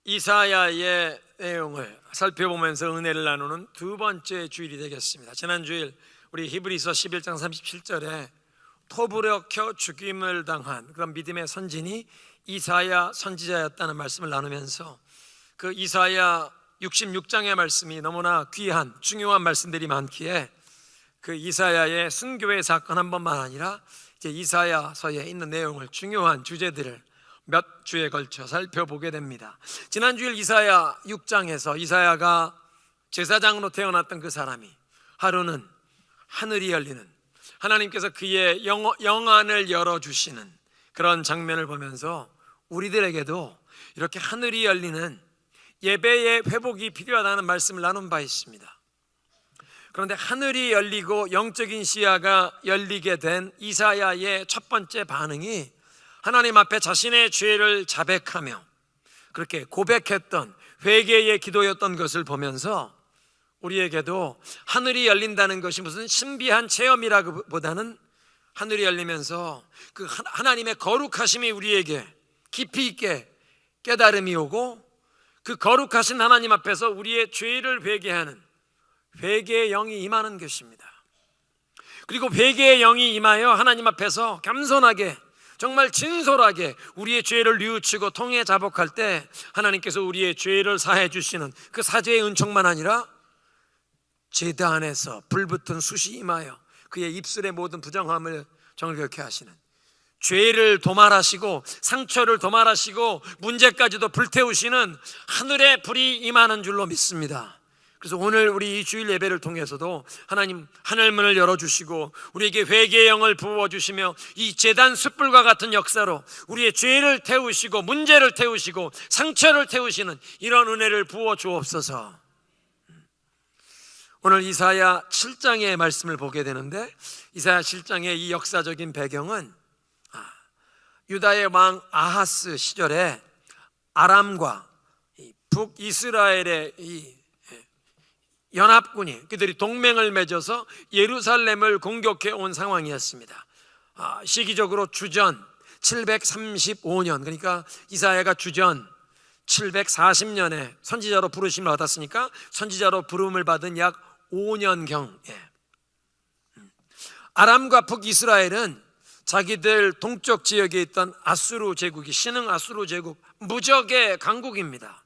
이사야의 내용을 살펴보면서 은혜를 나누는 두 번째 주일이 되겠습니다. 지난 주일 우리 히브리서 11장 37절에 토부려켜 죽임을 당한 그런 믿음의 선진이 이사야 선지자였다는 말씀을 나누면서 그 이사야 66장의 말씀이 너무나 귀한 중요한 말씀들이 많기에 그 이사야의 순교의 사건 한 번만 아니라 이제 이사야서에 있는 내용을, 중요한 주제들을 몇 주에 걸쳐 살펴보게 됩니다. 지난 주일 이사야 6장에서 이사야가 제사장으로 태어났던 그 사람이 하루는 하늘이 열리는, 하나님께서 그의 영안을 열어주시는 그런 장면을 보면서 우리들에게도 이렇게 하늘이 열리는 예배의 회복이 필요하다는 말씀을 나눈 바 있습니다. 그런데 하늘이 열리고 영적인 시야가 열리게 된 이사야의 첫 번째 반응이 하나님 앞에 자신의 죄를 자백하며 그렇게 고백했던 회개의 기도였던 것을 보면서 우리에게도 하늘이 열린다는 것이 무슨 신비한 체험이라기보다는 하늘이 열리면서 그 하나님의 거룩하심이 우리에게 깊이 있게 깨달음이 오고 그 거룩하신 하나님 앞에서 우리의 죄를 회개하는 회개의 영이 임하는 것입니다. 그리고 회개의 영이 임하여 하나님 앞에서 겸손하게, 정말 진솔하게 우리의 죄를 뉘우치고 통해 자복할 때 하나님께서 우리의 죄를 사해 주시는 그 사죄의 은총만 아니라 제단 안에서 불붙은 숯이 임하여 그의 입술의 모든 부정함을 정결케 하시는, 죄를 도말하시고 상처를 도말하시고 문제까지도 불태우시는 하늘의 불이 임하는 줄로 믿습니다. 그래서 오늘 우리 이 주일 예배를 통해서도 하나님 하늘문을 열어주시고 우리에게 회개의 영을 부어주시며 이 제단 숯불과 같은 역사로 우리의 죄를 태우시고 문제를 태우시고 상처를 태우시는 이런 은혜를 부어주옵소서. 오늘 이사야 7장의 말씀을 보게 되는데, 이사야 7장의 이 역사적인 배경은 유다의 왕 아하스 시절에 아람과 북이스라엘의 이 연합군이, 그들이 동맹을 맺어서 예루살렘을 공격해 온 상황이었습니다. 시기적으로 주전 735년, 그러니까 이사야가 주전 740년에 선지자로 부르심을 받았으니까 선지자로 부름을 받은 약 5년경에 아람과 북이스라엘은 자기들 동쪽 지역에 있던 아수르 제국이, 신흥 아수르 제국, 무적의 강국입니다.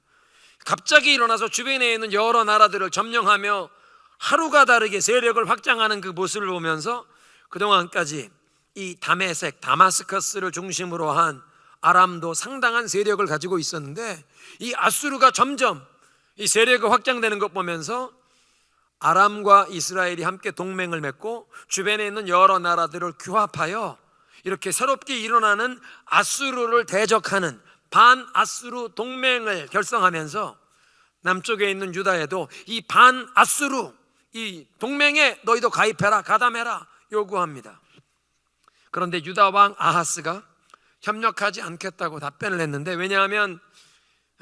갑자기 일어나서 주변에 있는 여러 나라들을 점령하며 하루가 다르게 세력을 확장하는 그 모습을 보면서 그동안까지 이 다메섹, 다마스커스를 중심으로 한 아람도 상당한 세력을 가지고 있었는데 이 아수르가 점점 이 세력이 확장되는 것 보면서 아람과 이스라엘이 함께 동맹을 맺고 주변에 있는 여러 나라들을 규합하여 이렇게 새롭게 일어나는 아수르를 대적하는 반아수르 동맹을 결성하면서 남쪽에 있는 유다에도 이 반아수르 이 동맹에 너희도 가입해라, 가담해라 요구합니다. 그런데 유다 왕 아하스가 협력하지 않겠다고 답변을 했는데, 왜냐하면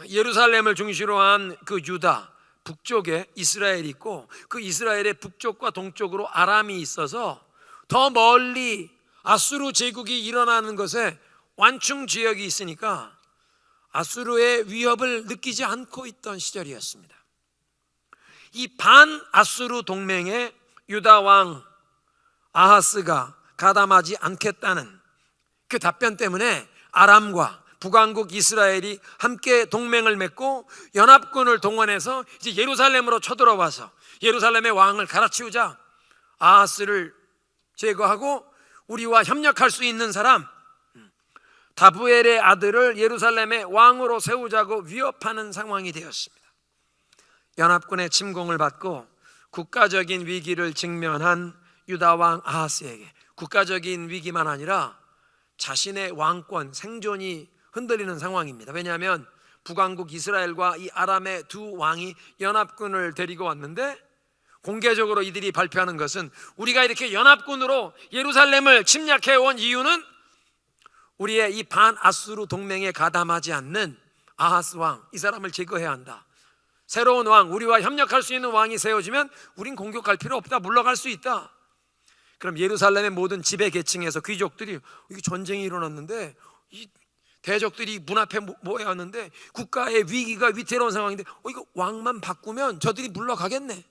예루살렘을 중심으로 한 그 유다 북쪽에 이스라엘이 있고 그 이스라엘의 북쪽과 동쪽으로 아람이 있어서 더 멀리 아수르 제국이 일어나는 것에 완충 지역이 있으니까 아수르의 위협을 느끼지 않고 있던 시절이었습니다. 이 반아수르 동맹에 유다 왕 아하스가 가담하지 않겠다는 그 답변 때문에 아람과 북왕국 이스라엘이 함께 동맹을 맺고 연합군을 동원해서 이제 예루살렘으로 쳐들어와서 예루살렘의 왕을 갈아치우자, 아하스를 제거하고 우리와 협력할 수 있는 사람 다부엘의 아들을 예루살렘의 왕으로 세우자고 위협하는 상황이 되었습니다. 연합군의 침공을 받고 국가적인 위기를 직면한 유다 왕 아하스에게 국가적인 위기만 아니라 자신의 왕권 생존이 흔들리는 상황입니다. 왜냐하면 북왕국 이스라엘과 이 아람의 두 왕이 연합군을 데리고 왔는데 공개적으로 이들이 발표하는 것은 우리가 이렇게 연합군으로 예루살렘을 침략해 온 이유는 우리의 이 반아수르 동맹에 가담하지 않는 아하스 왕, 이 사람을 제거해야 한다. 새로운 왕, 우리와 협력할 수 있는 왕이 세워지면 우린 공격할 필요 없다, 물러갈 수 있다. 그럼 예루살렘의 모든 지배 계층에서 귀족들이 이게 전쟁이 일어났는데 이 대적들이 문 앞에 모여왔는데 국가의 위기가 위태로운 상황인데 이거 왕만 바꾸면 저들이 물러가겠네.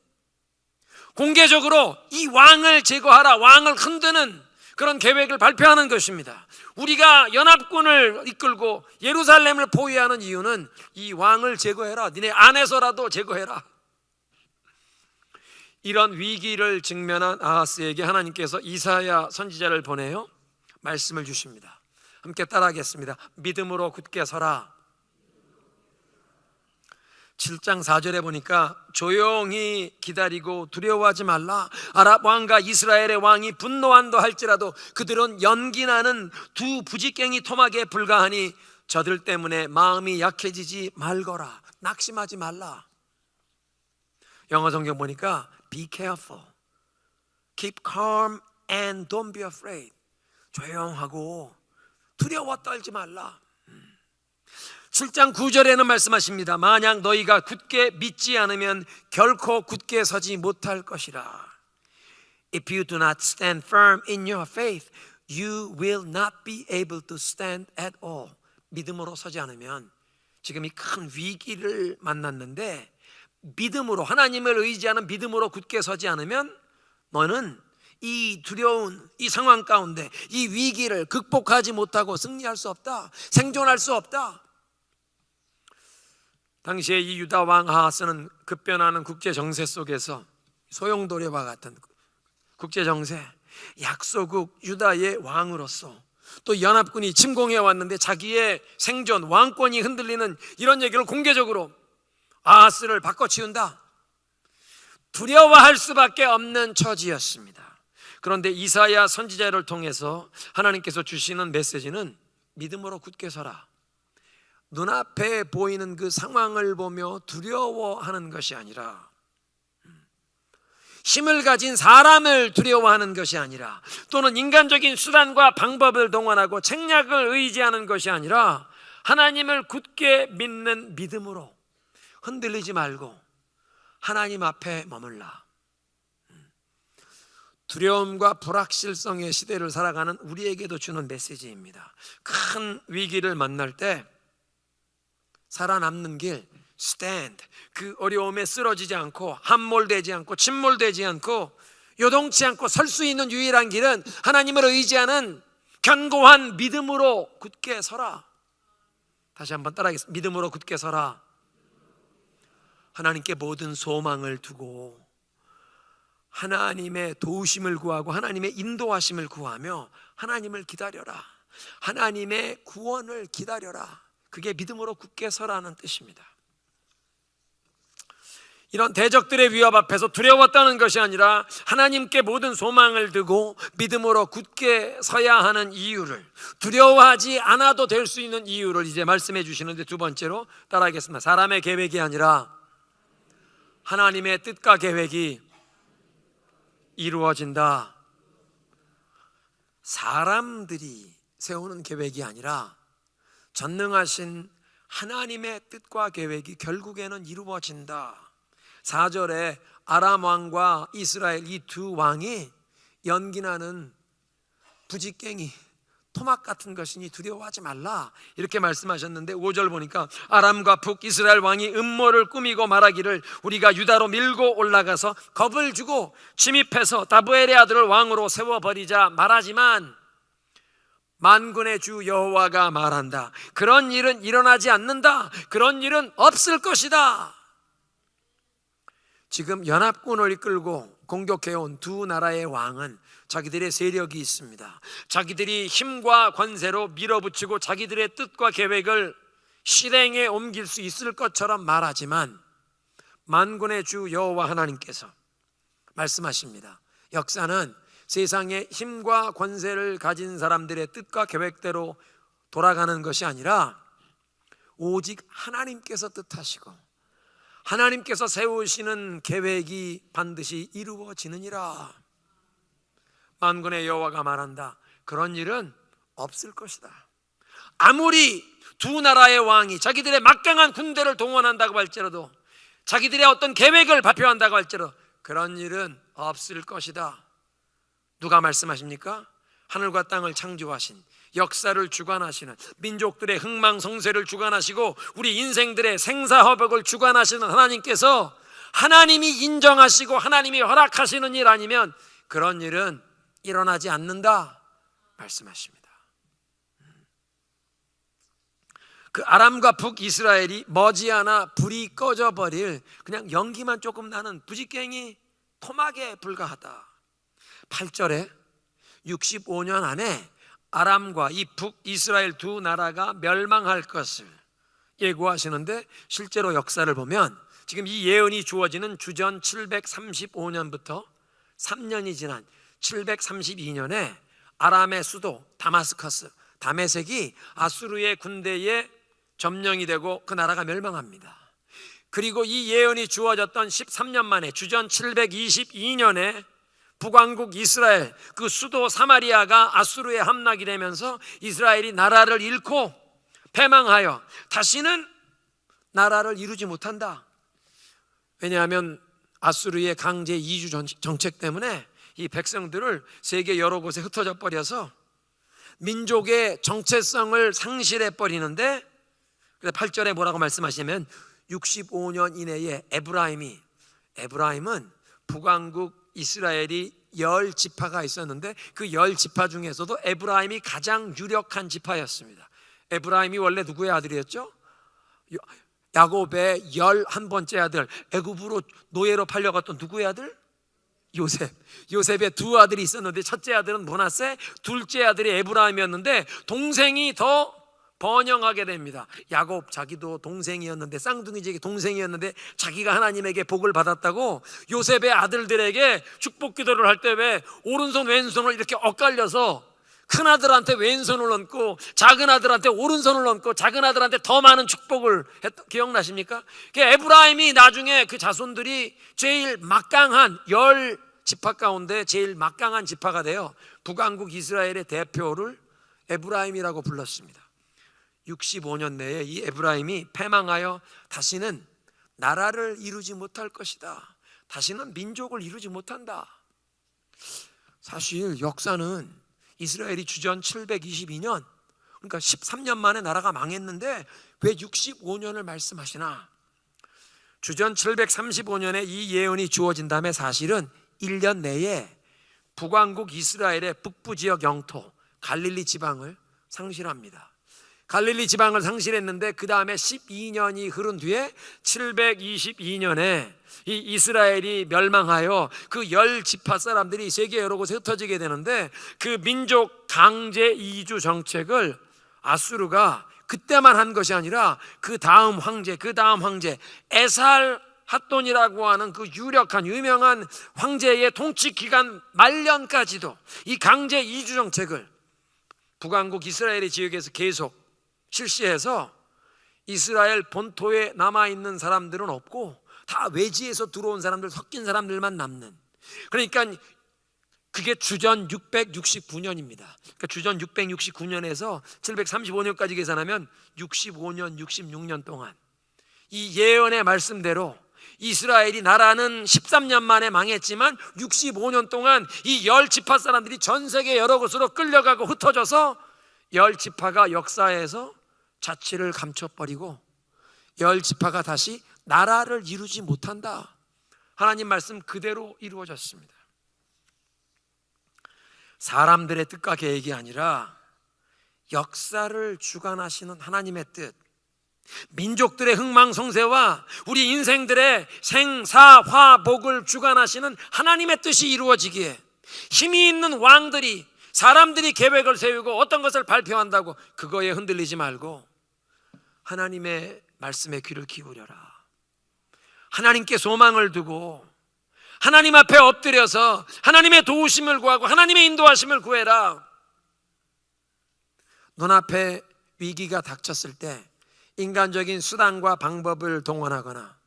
공개적으로 이 왕을 제거하라, 왕을 흔드는 그런 계획을 발표하는 것입니다. 우리가 연합군을 이끌고 예루살렘을 포위하는 이유는 이 왕을 제거해라, 니네 안에서라도 제거해라. 이런 위기를 직면한 아하스에게 하나님께서 이사야 선지자를 보내요 말씀을 주십니다. 함께 따라하겠습니다. 믿음으로 굳게 서라. 7장 4절에 보니까 조용히 기다리고 두려워하지 말라. 아랍 왕과 이스라엘의 왕이 분노한다 할지라도 그들은 연기나는 두 부지깽이 토막에 불과하니 저들 때문에 마음이 약해지지 말거라. 낙심하지 말라. 영어 성경 보니까 be careful, keep calm and don't be afraid. 조용하고 두려워 떨지 말라. 7장 9절에는 말씀하십니다. 만약 너희가 굳게 믿지 않으면 결코 굳게 서지 못할 것이라. If you do not stand firm in your faith, you will not be able to stand at all. 믿음으로 서지 않으면, 지금 이 큰 위기를 만났는데 믿음으로, 하나님을 의지하는 믿음으로 굳게 서지 않으면 너는 이 두려운 이 상황 가운데 이 위기를 극복하지 못하고 승리할 수 없다, 생존할 수 없다. 당시에 이 유다 왕 아하스는 급변하는 국제 정세 속에서 소용돌이와 같은 국제 정세, 약소국 유다의 왕으로서 또 연합군이 침공해 왔는데 자기의 생존, 왕권이 흔들리는 이런 얘기를 공개적으로 아하스를 바꿔치운다. 두려워할 수밖에 없는 처지였습니다. 그런데 이사야 선지자를 통해서 하나님께서 주시는 메시지는 믿음으로 굳게 서라. 눈앞에 보이는 그 상황을 보며 두려워하는 것이 아니라, 힘을 가진 사람을 두려워하는 것이 아니라, 또는 인간적인 수단과 방법을 동원하고 책략을 의지하는 것이 아니라 하나님을 굳게 믿는 믿음으로 흔들리지 말고 하나님 앞에 머물라. 두려움과 불확실성의 시대를 살아가는 우리에게도 주는 메시지입니다. 큰 위기를 만날 때 살아남는 길, stand, 그 어려움에 쓰러지지 않고 함몰되지 않고 침몰되지 않고 요동치 않고 설 수 있는 유일한 길은 하나님을 의지하는 견고한 믿음으로 굳게 서라. 다시 한번 따라하겠습니다. 믿음으로 굳게 서라. 하나님께 모든 소망을 두고 하나님의 도우심을 구하고 하나님의 인도하심을 구하며 하나님을 기다려라. 하나님의 구원을 기다려라. 그게 믿음으로 굳게 서라는 뜻입니다. 이런 대적들의 위협 앞에서 두려웠다는 것이 아니라 하나님께 모든 소망을 두고 믿음으로 굳게 서야 하는 이유를, 두려워하지 않아도 될 수 있는 이유를 이제 말씀해 주시는데, 두 번째로 따라하겠습니다. 사람의 계획이 아니라 하나님의 뜻과 계획이 이루어진다. 사람들이 세우는 계획이 아니라 전능하신 하나님의 뜻과 계획이 결국에는 이루어진다. 4절에 아람 왕과 이스라엘 이 두 왕이 연기나는 부지깽이 토막 같은 것이니 두려워하지 말라 이렇게 말씀하셨는데, 5절 보니까 아람과 북이스라엘 왕이 음모를 꾸미고 말하기를 우리가 유다로 밀고 올라가서 겁을 주고 침입해서 다브엘의 아들을 왕으로 세워버리자 말하지만 만군의 주 여호와가 말한다. 그런 일은 일어나지 않는다. 그런 일은 없을 것이다. 지금 연합군을 이끌고 공격해온 두 나라의 왕은 자기들의 세력이 있습니다. 자기들이 힘과 권세로 밀어붙이고 자기들의 뜻과 계획을 실행에 옮길 수 있을 것처럼 말하지만 만군의 주 여호와 하나님께서 말씀하십니다. 역사는 세상의 힘과 권세를 가진 사람들의 뜻과 계획대로 돌아가는 것이 아니라 오직 하나님께서 뜻하시고 하나님께서 세우시는 계획이 반드시 이루어지느니라. 만군의 여호와가 말한다. 그런 일은 없을 것이다. 아무리 두 나라의 왕이 자기들의 막강한 군대를 동원한다고 할지라도, 자기들의 어떤 계획을 발표한다고 할지라도 그런 일은 없을 것이다. 누가 말씀하십니까? 하늘과 땅을 창조하신 역사를 주관하시는, 민족들의 흥망성쇠를 주관하시고 우리 인생들의 생사허복을 주관하시는 하나님께서 하나님이 인정하시고 하나님이 허락하시는 일 아니면 그런 일은 일어나지 않는다 말씀하십니다. 그 아람과 북이스라엘이 머지않아 불이 꺼져버릴 그냥 연기만 조금 나는 부직갱이 토막에 불과하다. 8절에 65년 안에 아람과 이 북이스라엘 두 나라가 멸망할 것을 예고하시는데, 실제로 역사를 보면 지금 이 예언이 주어지는 주전 735년부터 3년이 지난 732년에 아람의 수도 다마스커스, 다메섹이 아수르의 군대에 점령이 되고 그 나라가 멸망합니다. 그리고 이 예언이 주어졌던 13년 만에 주전 722년에 북왕국 이스라엘 그 수도 사마리아가 아수르에 함락이 되면서 이스라엘이 나라를 잃고 패망하여 다시는 나라를 이루지 못한다. 왜냐하면 아수르의 강제 이주 정책 때문에 이 백성들을 세계 여러 곳에 흩어져 버려서 민족의 정체성을 상실해 버리는데, 그래서 8절에 뭐라고 말씀하시냐면 65년 이내에 에브라임은 북왕국 이스라엘이 10지파가 있었는데 그 10지파 중에서도 에브라임이 가장 유력한 지파였습니다. 에브라임이 원래 누구의 아들이었죠? 야곱의 11번째 아들, 애굽으로 노예로 팔려갔던 누구의 아들? 요셉의 두 아들이 있었는데 첫째 아들은 므낫세, 둘째 아들이 에브라임이었는데 동생이 더 번영하게 됩니다. 야곱 자기도 동생이었는데, 쌍둥이에게 동생이었는데 자기가 하나님에게 복을 받았다고 요셉의 아들들에게 축복 기도를 할 때 왜 오른손 왼손을 이렇게 엇갈려서 큰 아들한테 왼손을 얹고 작은 아들한테 오른손을 얹고 작은 아들한테 더 많은 축복을 했던, 기억나십니까? 에브라임이 나중에 그 자손들이 제일 막강한 10지파 가운데 제일 막강한 지파가 되어 북왕국 이스라엘의 대표를 에브라임이라고 불렀습니다. 65년 내에 이 에브라임이 패망하여 다시는 나라를 이루지 못할 것이다. 다시는 민족을 이루지 못한다. 사실 역사는 이스라엘이 주전 722년, 그러니까 13년 만에 나라가 망했는데 왜 65년을 말씀하시나? 주전 735년에 이 예언이 주어진 다음에 사실은 1년 내에 북왕국 이스라엘의 북부 지역 영토 갈릴리 지방을 상실합니다. 갈릴리 지방을 상실했는데 그 다음에 12년이 흐른 뒤에 722년에 이 이스라엘이 멸망하여 그 10지파 사람들이 세계 여러 곳에 흩어지게 되는데, 그 민족 강제 이주 정책을 아수르가 그때만 한 것이 아니라 그 다음 황제 에살 핫돈이라고 하는 그 유력한 유명한 황제의 통치 기간 말년까지도 이 강제 이주 정책을 북왕국 이스라엘의 지역에서 계속 실시해서 이스라엘 본토에 남아있는 사람들은 없고 다 외지에서 들어온 사람들, 섞인 사람들만 남는, 그러니까 그게 주전 669년입니다. 그러니까 주전 669년에서 735년까지 계산하면 65년, 66년 동안 이 예언의 말씀대로 이스라엘이 나라는 13년 만에 망했지만 65년 동안 이 10지파 사람들이 전 세계 여러 곳으로 끌려가고 흩어져서 10지파가 역사에서 자취를 감춰버리고 10지파가 다시 나라를 이루지 못한다. 하나님 말씀 그대로 이루어졌습니다. 사람들의 뜻과 계획이 아니라 역사를 주관하시는 하나님의 뜻, 민족들의 흥망성쇠와 우리 인생들의 생사화복을 주관하시는 하나님의 뜻이 이루어지기에 힘이 있는 왕들이, 사람들이 계획을 세우고 어떤 것을 발표한다고 그거에 흔들리지 말고 하나님의 말씀에 귀를 기울여라. 하나님께 소망을 두고 하나님 앞에 엎드려서 하나님의 도우심을 구하고 하나님의 인도하심을 구해라. 눈앞에 위기가 닥쳤을 때 인간적인 수단과 방법을 동원하거나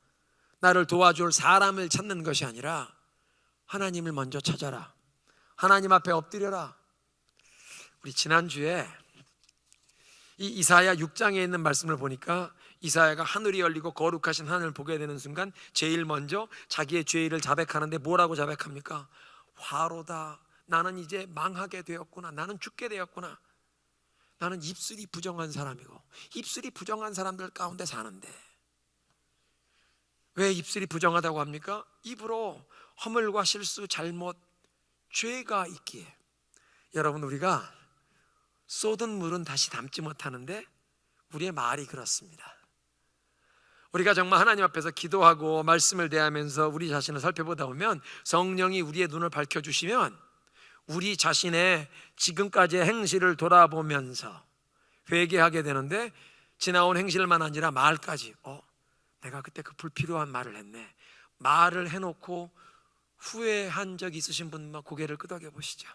나를 도와줄 사람을 찾는 것이 아니라 하나님을 먼저 찾아라. 하나님 앞에 엎드려라. 우리 지난주에 이 이사야 6장에 있는 말씀을 보니까 이사야가 하늘이 열리고 거룩하신 하늘을 보게 되는 순간 제일 먼저 자기의 죄를 자백하는데 뭐라고 자백합니까? 화로다. 나는 이제 망하게 되었구나. 나는 죽게 되었구나. 나는 입술이 부정한 사람이고 입술이 부정한 사람들 가운데 사는데 왜 입술이 부정하다고 합니까? 입으로 허물과 실수, 잘못, 죄가 있기에. 여러분, 우리가 쏟은 물은 다시 담지 못하는데 우리의 말이 그렇습니다. 우리가 정말 하나님 앞에서 기도하고 말씀을 대하면서 우리 자신을 살펴보다 보면 성령이 우리의 눈을 밝혀주시면 우리 자신의 지금까지의 행실을 돌아보면서 회개하게 되는데, 지나온 행실만 아니라 말까지 내가 그때 그 불필요한 말을 했네. 말을 해놓고 후회한 적 있으신 분만 고개를 끄덕여 보시죠.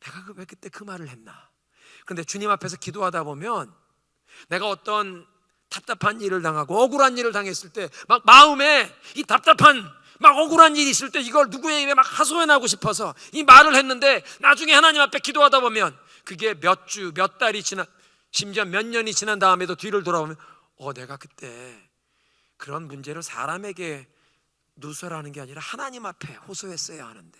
내가 왜 그때 그 말을 했나. 근데 주님 앞에서 기도하다 보면 내가 어떤 답답한 일을 당하고 억울한 일을 당했을 때 막 마음에 이 답답한 막 억울한 일이 있을 때 이걸 누구에게 막 하소연하고 싶어서 이 말을 했는데, 나중에 하나님 앞에 기도하다 보면 그게 몇 주, 몇 달이 지나, 심지어 몇 년이 지난 다음에도 뒤를 돌아보면 내가 그때 그런 문제를 사람에게 누설하는 게 아니라 하나님 앞에 호소했어야 하는데,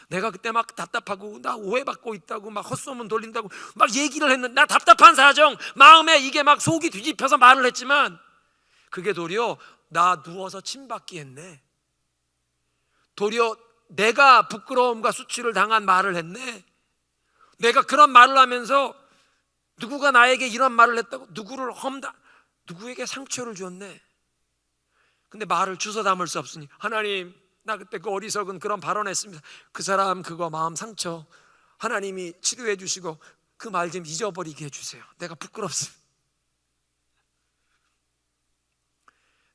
내가 그때 막 답답하고 나 오해받고 있다고 막 헛소문 돌린다고 막 얘기를 했는데, 나 답답한 사정 마음에 이게 막 속이 뒤집혀서 말을 했지만 그게 도리어 나 누워서 침받기 했네. 도리어 내가 부끄러움과 수치를 당한 말을 했네. 내가 그런 말을 하면서 누구가 나에게 이런 말을 했다고 누구에게 상처를 줬네. 근데 말을 주워 담을 수 없으니 하나님, 나 그때 그 어리석은 그런 발언했습니다. 그 사람 그거 마음 상처 하나님이 치료해 주시고 그 말 좀 잊어버리게 해주세요. 내가 부끄럽습니다.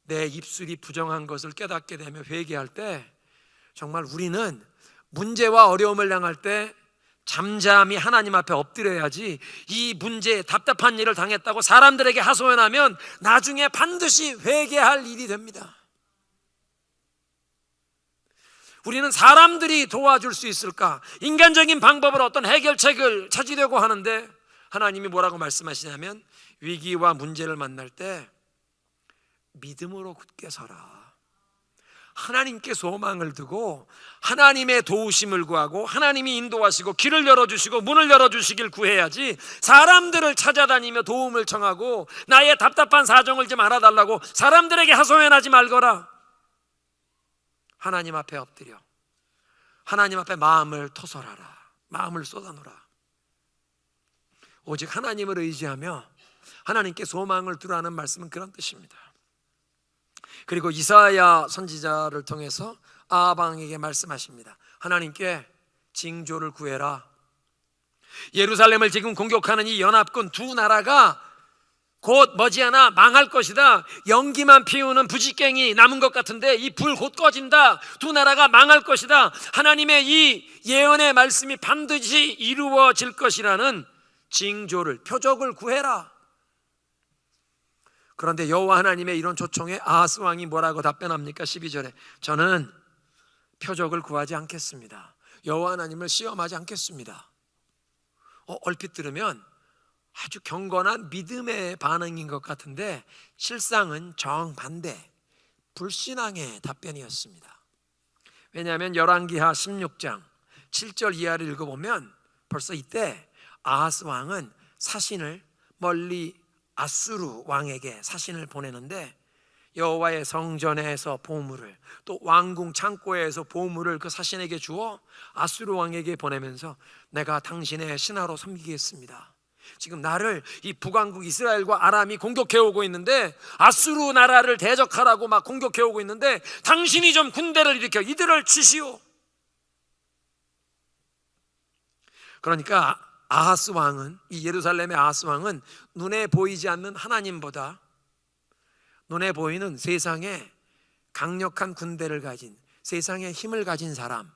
내 입술이 부정한 것을 깨닫게 되며 회개할 때 정말 우리는 문제와 어려움을 당할 때 잠잠히 하나님 앞에 엎드려야지, 이 문제에 답답한 일을 당했다고 사람들에게 하소연하면 나중에 반드시 회개할 일이 됩니다. 우리는 사람들이 도와줄 수 있을까? 인간적인 방법으로 어떤 해결책을 찾으려고 하는데 하나님이 뭐라고 말씀하시냐면, 위기와 문제를 만날 때 믿음으로 굳게 서라. 하나님께 소망을 두고 하나님의 도우심을 구하고 하나님이 인도하시고 길을 열어주시고 문을 열어주시길 구해야지, 사람들을 찾아다니며 도움을 청하고 나의 답답한 사정을 좀 알아달라고 사람들에게 하소연하지 말거라. 하나님 앞에 엎드려 하나님 앞에 마음을 토설하라. 마음을 쏟아놓으라. 오직 하나님을 의지하며 하나님께 소망을 두라는 말씀은 그런 뜻입니다. 그리고 이사야 선지자를 통해서 아방에게 말씀하십니다. 하나님께 징조를 구해라. 예루살렘을 지금 공격하는 이 연합군 두 나라가 곧 머지않아 망할 것이다. 연기만 피우는 부직갱이 남은 것 같은데 이 불 곧 꺼진다. 두 나라가 망할 것이다. 하나님의 이 예언의 말씀이 반드시 이루어질 것이라는 징조를, 표적을 구해라. 그런데 여호와 하나님의 이런 초청에 아하스 왕이 뭐라고 답변합니까? 12절에 저는 표적을 구하지 않겠습니다. 여호와 하나님을 시험하지 않겠습니다. 얼핏 들으면 아주 경건한 믿음의 반응인 것 같은데 실상은 정반대, 불신앙의 답변이었습니다. 왜냐하면 열왕기하 16장 7절 이하를 읽어보면 벌써 이때 아하스 왕은 사신을 멀리 아수르 왕에게 사신을 보내는데, 여호와의 성전에서 보물을, 또 왕궁 창고에서 보물을 그 사신에게 주어 아수르 왕에게 보내면서 내가 당신의 신하로 섬기겠습니다. 지금 나를 이 북왕국 이스라엘과 아람이 공격해 오고 있는데, 아수르 나라를 대적하라고 막 공격해 오고 있는데 당신이 좀 군대를 일으켜 이들을 치시오. 그러니까 아하스 왕은, 이 예루살렘의 아하스 왕은 눈에 보이지 않는 하나님보다 눈에 보이는 세상에 강력한 군대를 가진, 세상에 힘을 가진 사람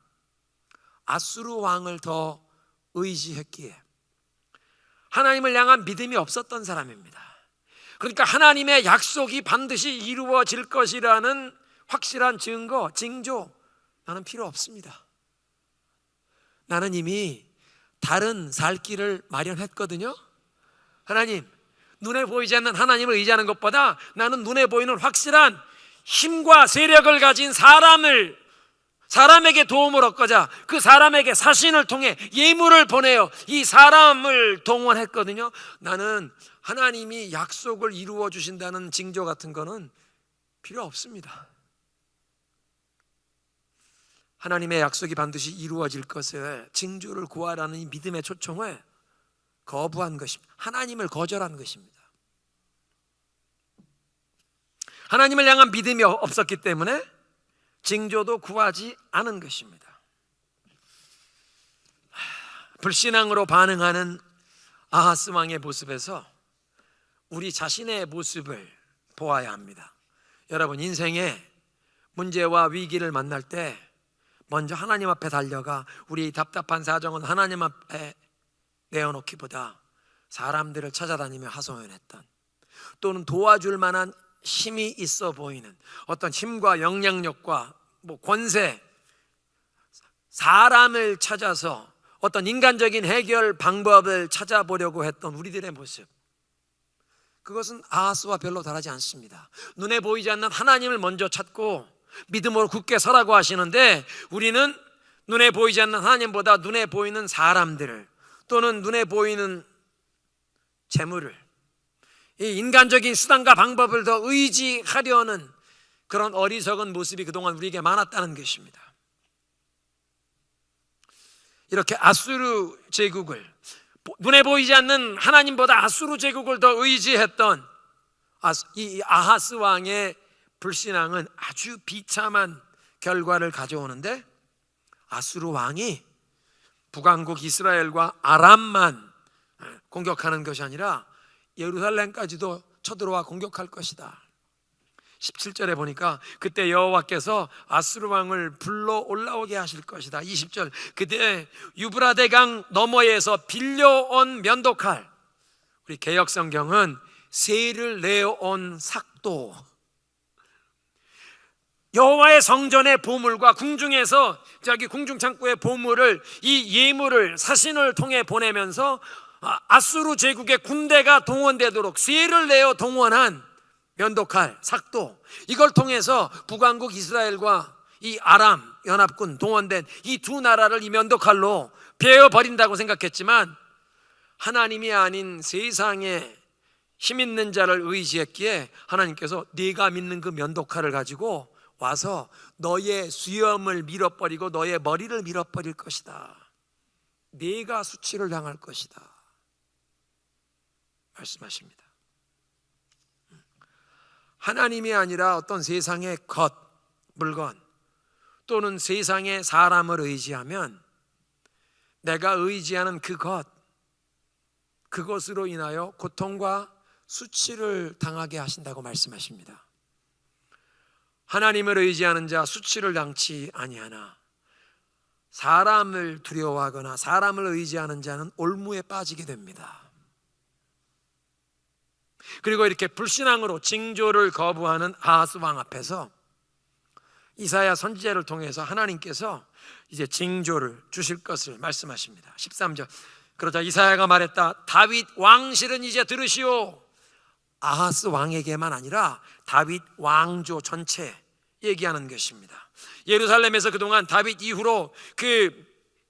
아수르 왕을 더 의지했기에 하나님을 향한 믿음이 없었던 사람입니다. 그러니까 하나님의 약속이 반드시 이루어질 것이라는 확실한 증거, 징조 나는 필요 없습니다. 나는 이미 다른 살 길을 마련했거든요. 하나님, 눈에 보이지 않는 하나님을 의지하는 것보다 나는 눈에 보이는 확실한 힘과 세력을 가진 사람을 사람에게 도움을 얻고자 그 사람에게 사신을 통해 예물을 보내어 이 사람을 동원했거든요. 나는 하나님이 약속을 이루어 주신다는 징조 같은 거는 필요 없습니다. 하나님의 약속이 반드시 이루어질 것을 징조를 구하라는 이 믿음의 초청을 거부한 것입니다. 하나님을 거절한 것입니다. 하나님을 향한 믿음이 없었기 때문에 징조도 구하지 않은 것입니다. 불신앙으로 반응하는 아하스 왕의 모습에서 우리 자신의 모습을 보아야 합니다. 여러분, 인생에 문제와 위기를 만날 때 먼저 하나님 앞에 달려가 우리 답답한 사정은 하나님 앞에 내어놓기보다 사람들을 찾아다니며 하소연했던, 또는 도와줄 만한 힘이 있어 보이는 어떤 힘과 영향력과 권세, 사람을 찾아서 어떤 인간적인 해결 방법을 찾아보려고 했던 우리들의 모습, 그것은 아하스와 별로 다르지 않습니다. 눈에 보이지 않는 하나님을 먼저 찾고 믿음으로 굳게 서라고 하시는데, 우리는 눈에 보이지 않는 하나님보다 눈에 보이는 사람들을, 또는 눈에 보이는 재물을, 이 인간적인 수단과 방법을 더 의지하려는 그런 어리석은 모습이 그동안 우리에게 많았다는 것입니다. 이렇게 아수르 제국을, 눈에 보이지 않는 하나님보다 아수르 제국을 더 의지했던 이 아하스 왕의 불신앙은 아주 비참한 결과를 가져오는데, 아수르 왕이 북왕국 이스라엘과 아람만 공격하는 것이 아니라 예루살렘까지도 쳐들어와 공격할 것이다. 17절에 보니까 그때 여호와께서 아수르 왕을 불러 올라오게 하실 것이다. 20절, 그때 유브라데 강 너머에서 빌려온 면도칼, 우리 개역 성경은 세를 내어온 삭도, 여호와의 성전의 보물과 궁중에서 자기 궁중 창고의 보물을, 이 예물을 사신을 통해 보내면서 아수르 제국의 군대가 동원되도록 세를 내어 동원한 면도칼, 삭도, 이걸 통해서 북왕국 이스라엘과 이 아람 연합군 동원된 이 두 나라를 이 면도칼로 베어버린다고 생각했지만, 하나님이 아닌 세상에 힘 있는 자를 의지했기에 하나님께서 네가 믿는 그 면도칼을 가지고 와서 너의 수염을 밀어버리고 너의 머리를 밀어버릴 것이다. 네가 수치를 당할 것이다 말씀하십니다. 하나님이 아니라 어떤 세상의 것, 물건, 또는 세상의 사람을 의지하면 내가 의지하는 그 것, 그것으로 인하여 고통과 수치를 당하게 하신다고 말씀하십니다. 하나님을 의지하는 자 수치를 당치 아니하나, 사람을 두려워하거나 사람을 의지하는 자는 올무에 빠지게 됩니다. 그리고 이렇게 불신앙으로 징조를 거부하는 아하스 왕 앞에서 이사야 선지자를 통해서 하나님께서 이제 징조를 주실 것을 말씀하십니다. 13절, 그러자 이사야가 말했다. 다윗 왕실은 이제 들으시오. 아하스 왕에게만 아니라 다윗 왕조 전체 얘기하는 것입니다. 예루살렘에서 그동안 다윗 이후로 그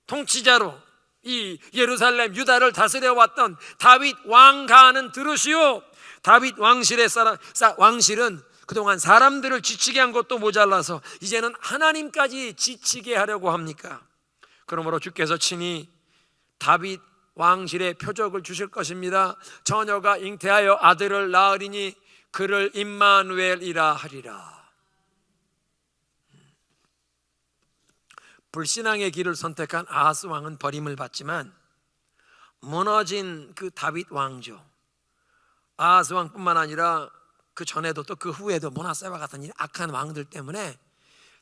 통치자로 이 예루살렘 유다를 다스려 왔던 다윗 왕가는 들으시오. 다윗 왕실은 그동안 사람들을 지치게 한 것도 모자라서 이제는 하나님까지 지치게 하려고 합니까? 그러므로 주께서 친히 다윗 왕실의 표적을 주실 것입니다. 처녀가 잉태하여 아들을 낳으리니 그를 임마누엘이라 하리라. 불신앙의 길을 선택한 아하스 왕은 버림을 받지만, 무너진 그 다윗 왕조, 아하스 왕뿐만 아니라 그 전에도 또 그 후에도 므낫세와 같은 악한 왕들 때문에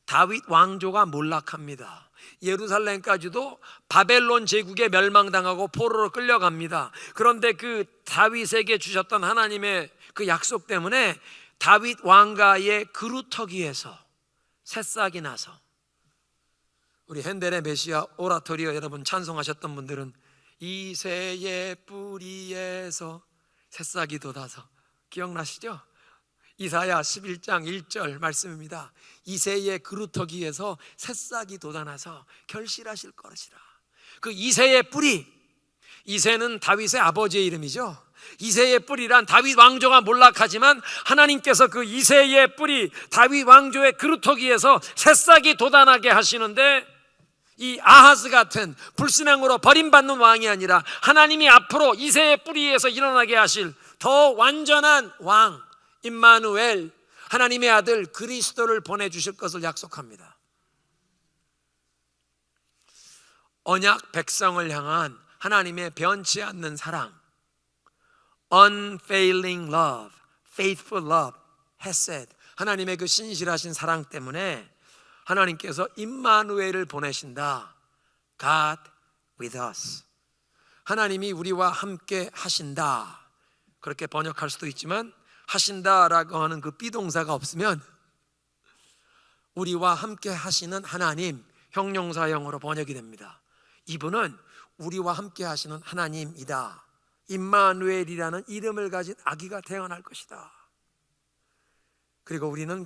다윗 왕조가 몰락합니다. 예루살렘까지도 바벨론 제국에 멸망당하고 포로로 끌려갑니다. 그런데 그 다윗에게 주셨던 하나님의 그 약속 때문에 다윗 왕가의 그루터기에서 새싹이 나서, 우리 핸델의 메시아 오라토리오 여러분 찬송하셨던 분들은 이새의 뿌리에서 새싹이 돋아서 기억나시죠? 이사야 11장 1절 말씀입니다. 이새의 그루터기에서 새싹이 돋아나서 결실하실 것이라. 그 이새의 뿌리, 이새는 다윗의 아버지의 이름이죠. 이새의 뿌리란 다윗 왕조가 몰락하지만 하나님께서 그 이새의 뿌리, 다윗 왕조의 그루터기에서 새싹이 돋아나게 하시는데, 이 아하스 같은 불신앙으로 버림받는 왕이 아니라 하나님이 앞으로 이새의 뿌리에서 일어나게 하실 더 완전한 왕 임마누엘, 하나님의 아들 그리스도를 보내주실 것을 약속합니다. 언약 백성을 향한 하나님의 변치 않는 사랑, unfailing love, faithful love, hesed, 하나님의 그 신실하신 사랑 때문에 하나님께서 임마누엘을 보내신다. God with us, 하나님이 우리와 함께 하신다. 그렇게 번역할 수도 있지만 하신다라고 하는 그 비동사가 없으면 우리와 함께 하시는 하나님, 형용사형으로 번역이 됩니다. 이분은 우리와 함께 하시는 하나님이다. 임마누엘이라는 이름을 가진 아기가 태어날 것이다. 그리고 우리는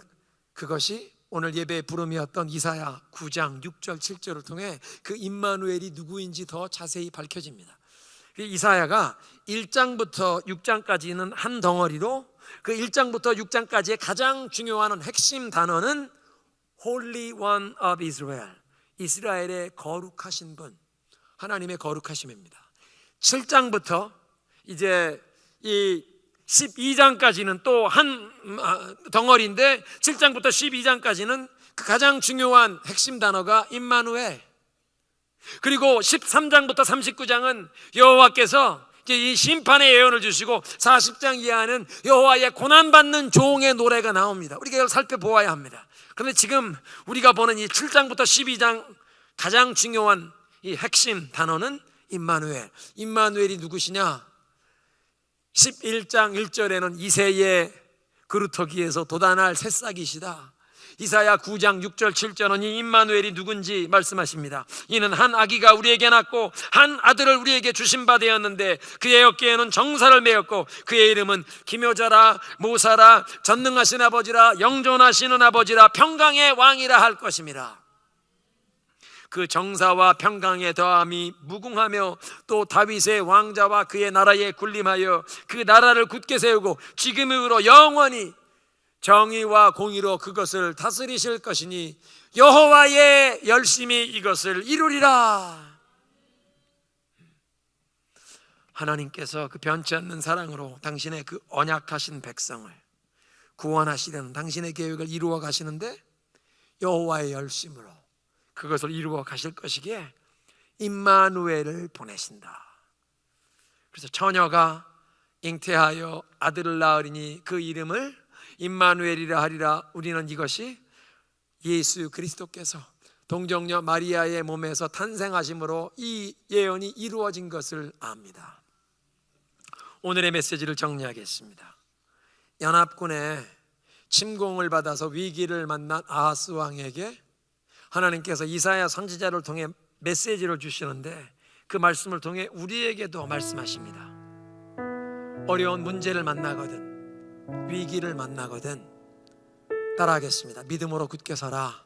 그것이 오늘 예배의 부름이었던 이사야 9장 6절 7절을 통해 그 임마누엘이 누구인지 더 자세히 밝혀집니다. 이사야가 1장부터 6장까지는 한 덩어리로, 그 1장부터 6장까지의 가장 중요한 핵심 단어는 Holy One of Israel, 이스라엘의 거룩하신 분, 하나님의 거룩하심입니다. 7장부터 이제 이 12장까지는 또 한 덩어리인데, 7장부터 12장까지는 그 가장 중요한 핵심 단어가 임마누엘. 그리고 13장부터 39장은 여호와께서 이제 이 심판의 예언을 주시고, 40장 이하는 여호와의 고난받는 종의 노래가 나옵니다. 우리가 이걸 살펴보아야 합니다. 그런데 지금 우리가 보는 이 7장부터 12장 가장 중요한 이 핵심 단어는 임마누엘. 임마누엘이 누구시냐? 11장 1절에는 이새의 그루터기에서 돋아날 새싹이시다. 이사야 9장 6절 7절은 이 임마누엘이 누군지 말씀하십니다. 이는 한 아기가 우리에게 낳고 한 아들을 우리에게 주신 바 되었는데 그의 어깨에는 정사를 메었고 그의 이름은 기묘자라, 모사라, 전능하신 아버지라, 영존하시는 아버지라, 평강의 왕이라 할 것입니다. 그 정사와 평강의 더함이 무궁하며 또 다윗의 왕자와 그의 나라에 군림하여 그 나라를 굳게 세우고 지금으로 영원히 정의와 공의로 그것을 다스리실 것이니 여호와의 열심히 이것을 이루리라. 하나님께서 그 변치 않는 사랑으로 당신의 그 언약하신 백성을 구원하시려는 당신의 계획을 이루어 가시는데, 여호와의 열심으로 그것을 이루어 가실 것이기에 임마누엘을 보내신다. 그래서 처녀가 잉태하여 아들을 낳으리니 그 이름을 임마누엘이라 하리라. 우리는 이것이 예수 그리스도께서 동정녀 마리아의 몸에서 탄생하심으로 이 예언이 이루어진 것을 압니다. 오늘의 메시지를 정리하겠습니다. 연합군의 침공을 받아서 위기를 만난 아하스 왕에게 하나님께서 이사야 선지자를 통해 메시지를 주시는데, 그 말씀을 통해 우리에게도 말씀하십니다. 어려운 문제를 만나거든, 위기를 만나거든 따라하겠습니다. 믿음으로 굳게 서라.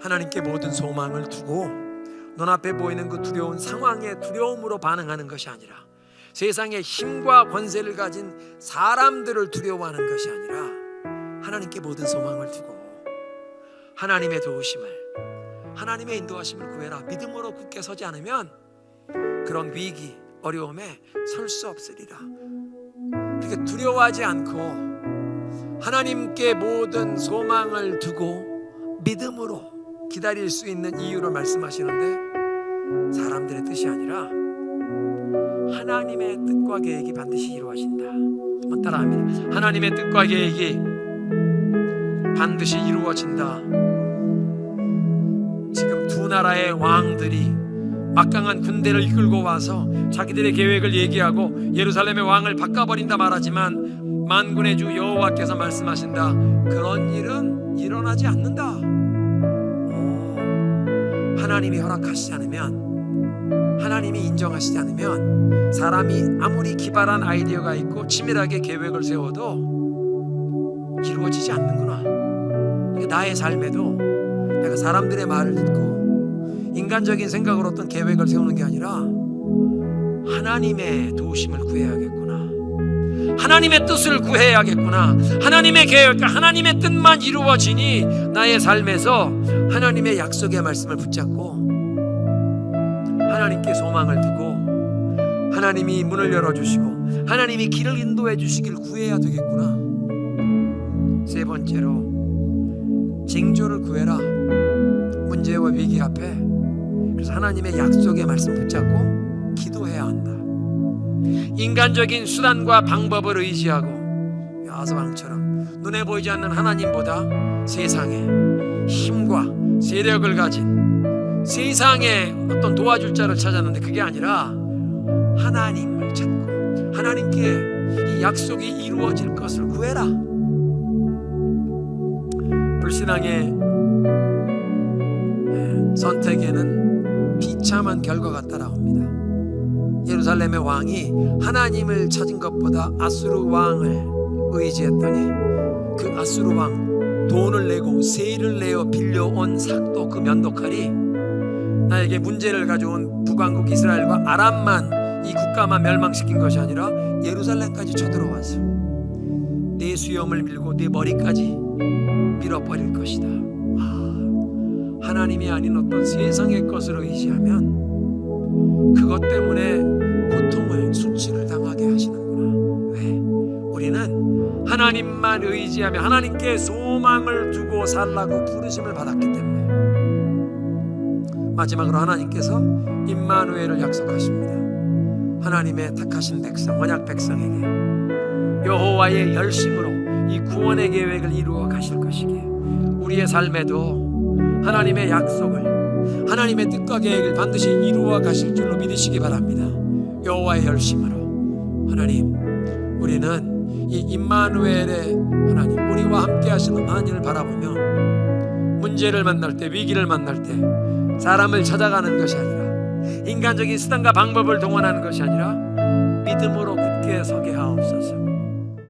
하나님께 모든 소망을 두고 눈앞에 보이는 그 두려운 상황에 두려움으로 반응하는 것이 아니라, 세상의 힘과 권세를 가진 사람들을 두려워하는 것이 아니라 하나님께 모든 소망을 두고 하나님의 도우심을, 하나님의 인도하심을 구해라. 믿음으로 굳게 서지 않으면 그런 위기, 어려움에 설 수 없으리라. 그렇게 두려워하지 않고 하나님께 모든 소망을 두고 믿음으로 기다릴 수 있는 이유를 말씀하시는데, 사람들의 뜻이 아니라 하나님의 뜻과 계획이 반드시 이루어진다. 한번 따라합니다. 하나님의 뜻과 계획이 반드시 이루어진다. 지금 두 나라의 왕들이 막강한 군대를 이끌고 와서 자기들의 계획을 얘기하고 예루살렘의 왕을 바꿔버린다 말하지만, 만군의 주 여호와께서 말씀하신다. 그런 일은 일어나지 않는다. 하나님이 허락하시지 않으면, 하나님이 인정하시지 않으면, 사람이 아무리 기발한 아이디어가 있고 치밀하게 계획을 세워도 이루어지지 않는구나. 그러니까 나의 삶에도 내가 사람들의 말을 듣고 인간적인 생각으로 어떤 계획을 세우는 게 아니라 하나님의 도우심을 구해야겠구나. 하나님의 뜻을 구해야겠구나. 하나님의 계획과 하나님의 뜻만 이루어지니 나의 삶에서 하나님의 약속의 말씀을 붙잡고 하나님께 소망을 두고 하나님이 문을 열어주시고 하나님이 길을 인도해 주시길 구해야 되겠구나. 세 번째로 징조를 구해라. 문제와 위기 앞에 그래서 하나님의 약속의 말씀 붙잡고 기도해야 한다. 인간적인 수단과 방법을 의지하고 야서방처럼 눈에 보이지 않는 하나님보다 세상에 힘과 세력을 가진 세상에 어떤 도와줄 자를 찾았는데 그게 아니라 하나님을 찾고 하나님께 이 약속이 이루어질 것을 구해라. 불신앙의 선택에는 비참한 결과가 따라옵니다. 예루살렘의 왕이 하나님을 찾은 것보다 아수르 왕을 의지했더니 그 아수르 왕 돈을 내고 세를 내어 빌려온 삭도 그 면도칼이 나에게 문제를 가져온 북왕국 이스라엘과 아람만 이 국가만 멸망시킨 것이 아니라 예루살렘까지 쳐들어와서 내 수염을 밀고 내 머리까지 밀어버릴 것이다. 하나님이 아닌 어떤 세상의 것을 의지하면 그것 때문에 고통을 수치를 당하게 하시는구나. 왜? 우리는 하나님만 의지하며 하나님께 소망을 두고 살라고 부르심을 받았기 때문에. 마지막으로 하나님께서 임마누엘을 약속하십니다. 하나님의 택하신 백성, 언약 백성에게 여호와의 열심으로 이 구원의 계획을 이루어 가실 것이기에 우리의 삶에도 하나님의 약속을 하나님의 뜻과 계획을 반드시 이루어 가실 줄로 믿으시기 바랍니다. 여호와의 열심으로 하나님, 우리는 이 임마누엘의 하나님, 우리와 함께 하시는 하나님을 바라보며 문제를 만날 때, 위기를 만날 때 사람을 찾아가는 것이 아니라 인간적인 수단과 방법을 동원하는 것이 아니라 믿음으로 굳게 서게 하옵소서.